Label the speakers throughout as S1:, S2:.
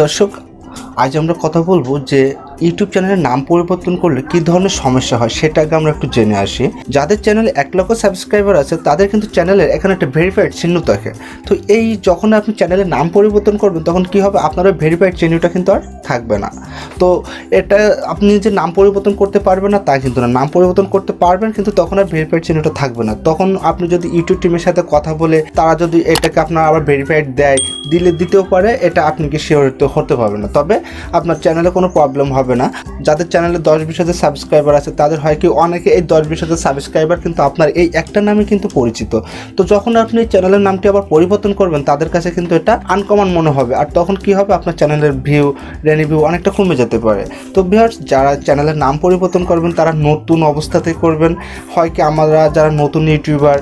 S1: দর্শক, আজ আমরা কথা বলবো যে ইউটিউব চ্যানেলের নাম পরিবর্তন করলে কী ধরনের সমস্যা হয় সেটা আগে আমরা একটু জেনে আসি। যাদের চ্যানেলে 1 লক্ষ সাবস্ক্রাইবার আছে তাদের কিন্তু চ্যানেলের এখানে একটা ভেরিফাইড চিহ্ন থাকে। তো এই যখন আপনি চ্যানেলের নাম পরিবর্তন করবেন তখন কী হবে, আপনার ওই ভেরিফাইড চিহ্নটা কিন্তু আর থাকবে না। তো এটা আপনি যে নাম পরিবর্তন করতে পারবেন না তা কিন্তু না, নাম পরিবর্তন করতে পারবেন কিন্তু তখন আর ভেরিফাইড চিহ্নটা থাকবে না। তখন আপনি যদি ইউটিউব টিমের সাথে কথা বলে তারা যদি এটাকে আপনার আবার ভেরিফাইড দিতেও পারে, এটা আপনি কি শিওরিত হতে পারবেন না। তবে আপনার চ্যানেলে কোনো প্রবলেম হবে না। যাদের চ্যানেলে 10-20 হাজার সাবস্ক্রাইবার আছে তাদের হয় কি অনেকে এই 10-20 হাজার সাবস্ক্রাইবার কিন্তু আপনার এই একটা নামে কিন্তু পরিচিত। তো যখন আপনি চ্যানেলের নামটি আবার পরিবর্তন করবেন তাদের কাছে কিন্তু এটা আনকমন মনে হবে, আর তখন কি হবে, আপনার চ্যানেলের রিভিউ অনেকটা কমে যেতে পারে। তো ভিউয়ার্স, যারা চ্যানেলের নাম পরিবর্তন করবেন তারা নতুন অবস্থাতে করবেন। হয় কি আমরা যারা নতুন ইউটিউবার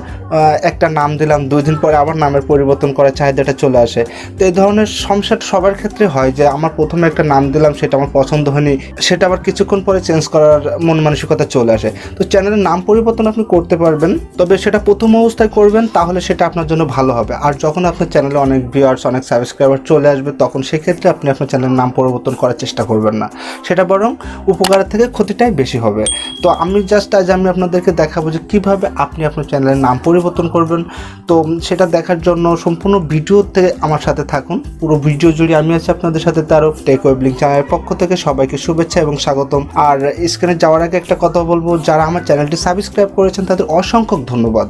S1: একটা নাম দিলাম, 2 দিন পরে আবার নামের পরিবর্তন করার চাহিদাটা চলে আসে। তো এই ধরনের সমস্যাটা সবার ক্ষেত্রে হয় যে আমার প্রথমে একটা নাম দিলাম, সেটা আমার পছন্দ হয়নি, সেটা আবার কিছুক্ষণ পরে চেঞ্জ করার মন মানসিকতা চলে আসে। তো চ্যানেলের নাম পরিবর্তন আপনি করতে পারবেন, তবে সেটা প্রথম অবস্থায় করবেন, তাহলে সেটা আপনার জন্য ভালো হবে। আর যখন আপনার চ্যানেলে অনেক ভিউয়ার্স অনেক সাবস্ক্রাইবার চলে আসবে তখন সেক্ষেত্রে আপনি আপনার চ্যানেলের নাম পরিবর্তন করার চেষ্টা করবেন না, সেটা বরং উপকারের থেকে ক্ষতিটাই বেশি হবে। তো আমি আজ আমি আপনাদেরকে দেখাবো যে কীভাবে আপনি আপনার চ্যানেলের নাম পরিবর্তন করবেন। তো সেটা দেখার জন্য সম্পূর্ণ ভিডিওতে আমার সাথে থাকুন। পুরো ভিডিও জুড়ে আমি আছি আপনাদের সাথে তারক টেক ওয়েব লিঙ্ক চ্যানেলের পক্ষ থেকে সবাইকে শুভেচ্ছা এবং স্বাগতম। আর স্ক্রিনে যাওয়ার আগে একটা কথা বলবো, যারা আমার চ্যানেলটি সাবস্ক্রাইব করেছেন তাদের অসংখ্য ধন্যবাদ,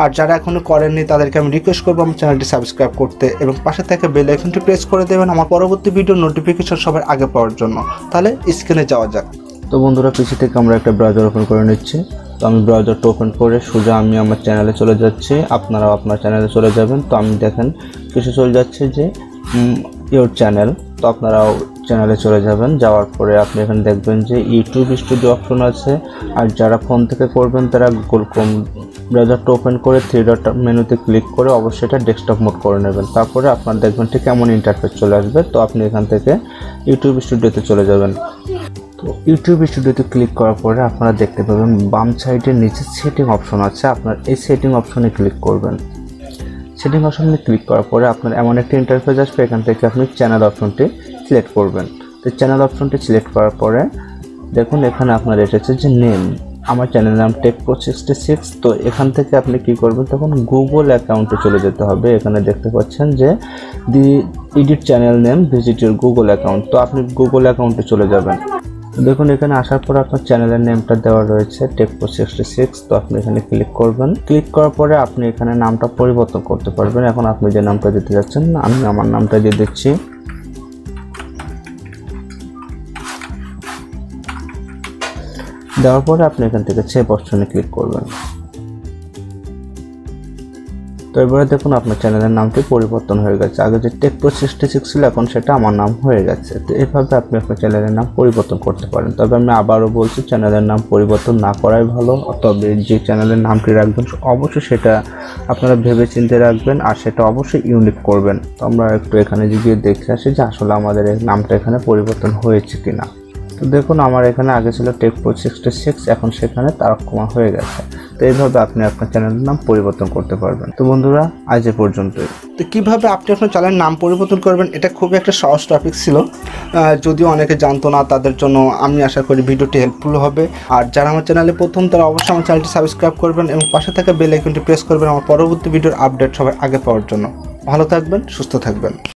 S1: আর যারা এখনো করেননি তাদেরকে আমি রিকোয়েস্ট করবো আমার চ্যানেলটি সাবস্ক্রাইব করতে এবং পাশে থেকে বেল আইকনটি প্রেস করে দেবেন আমার পরবর্তী ভিডিও নোটিফিকেশন সবার আগে পাওয়ার জন্য। তাহলে স্ক্রিনে যাওয়া যাক।
S2: তো বন্ধুরা, পিছু থেকে আমরা একটা ব্রাউজার ওপেন করে নিচ্ছি। তো আমি ব্রাউজারটা ওপেন করে সোজা আমি আমার চ্যানেলে চলে যাচ্ছি, আপনারাও আপনার চ্যানেলে চলে যাবেন। তো আমি দেখেন কিছু চলে যাচ্ছে যে ইউর চ্যানেল, তো আপনারাও চ্যানেলে চলে যাবেন। যাওয়ার পরে আপনি এখানে দেখবেন যে ইউটিউব স্টুডিও অপশন আছে। আর যারা ফোন থেকে করবেন তারা গুগল ক্রোম ব্রাউজারটা ওপেন করে 3 ডট মেনুতে ক্লিক করে অবশ্যই এটা ডেস্কটপ মোড করে নেবেন। তারপরে আপনার দেখবেন ঠিক কেমন ইন্টারফেস চলে আসবে। তো আপনি এখান থেকে ইউটিউব স্টুডিওতে চলে যাবেন। তো ইউটিউব স্টুডিওতে ক্লিক করার পরে আপনারা দেখতে পাবেন বাম সাইডের নিচে সেটিং অপশন আছে, আপনার এই সেটিং অপশনে ক্লিক করবেন। সেটিং অপশনে ক্লিক করার পরে আপনার এমন একটা ইন্টারফেস আসবে, এখান থেকে আপনি চ্যানেল অপশনটি সিলেক্ট করবেন। তো চ্যানেল অপশনটি সিলেক্ট করার পরে দেখুন এখানে আপনার এসেছে যে নেম, আমার চ্যানেলের নাম টেকপ্রো66। তো এখান থেকে আপনি কি করবেন, তখন গুগল অ্যাকাউন্টে চলে যেতে হবে। এখানে দেখতে পাচ্ছেন যে edit channel name visit your Google account. তো আপনি গুগল অ্যাকাউন্টে চলে যাবেন। দেখুন এখানে আসার পর আপনার চ্যানেলের নেমটা দেওয়া রয়েছে টেকপ্রো66। তো আপনি এখানে ক্লিক করবেন। ক্লিক করার পরে আপনি এখানে নামটা পরিবর্তন করতে পারবেন। এখন আপনি যে নামটা দিতে যাচ্ছেন আমি আমার নামটা দিয়ে দিচ্ছি। দেওয়ার পরে আপনি এখান থেকে সেভ অপশনে ক্লিক করবেন। তো এবারে দেখুন আপনার চ্যানেলের নামটি পরিবর্তন হয়ে গেছে। আগে যে টেকপ্রো66 ছিল এখন সেটা আমার নাম হয়ে গেছে। তো এভাবে আপনি আপনার চ্যানেলের নাম পরিবর্তন করতে পারেন। তবে আমি আবারও বলছি, চ্যানেলের নাম পরিবর্তন না করাই ভালো। তবে যে চ্যানেলের নামটি রাখবেন অবশ্যই সেটা আপনারা ভেবে চিন্তে রাখবেন, আর সেটা অবশ্যই ইউনিক করবেন। তো আমরা একটু এখানে গিয়ে দেখে আসি যে আসলে আমাদের এই নামটা এখানে পরিবর্তন হয়েছে কিনা। তো দেখুন আমার এখানে আগে ছিল টেকপ্রো66, এখন সেখানে তারক কুমার হয়ে গেছে। তো এইভাবে আপনি আপনার চ্যানেলের নাম পরিবর্তন করতে পারবেন। তো বন্ধুরা, আজ এ পর্যন্তই।
S1: তো কীভাবে আপনি আপনার চ্যানেলের নাম পরিবর্তন করবেন এটা খুবই একটা সহজ টপিক ছিল, যদিও অনেকে জানতো না, তাদের জন্য আমি আশা করি ভিডিওটি হেল্পফুল হবে। আর যারা আমার চ্যানেলে প্রথম তারা অবশ্যই আমার চ্যানেলটি সাবস্ক্রাইব করবেন এবং পাশে থাকা বেল আইকনটি প্রেস করবেন আমার পরবর্তী ভিডিওর আপডেট সবার আগে পাওয়ার জন্য। ভালো থাকবেন, সুস্থ থাকবেন।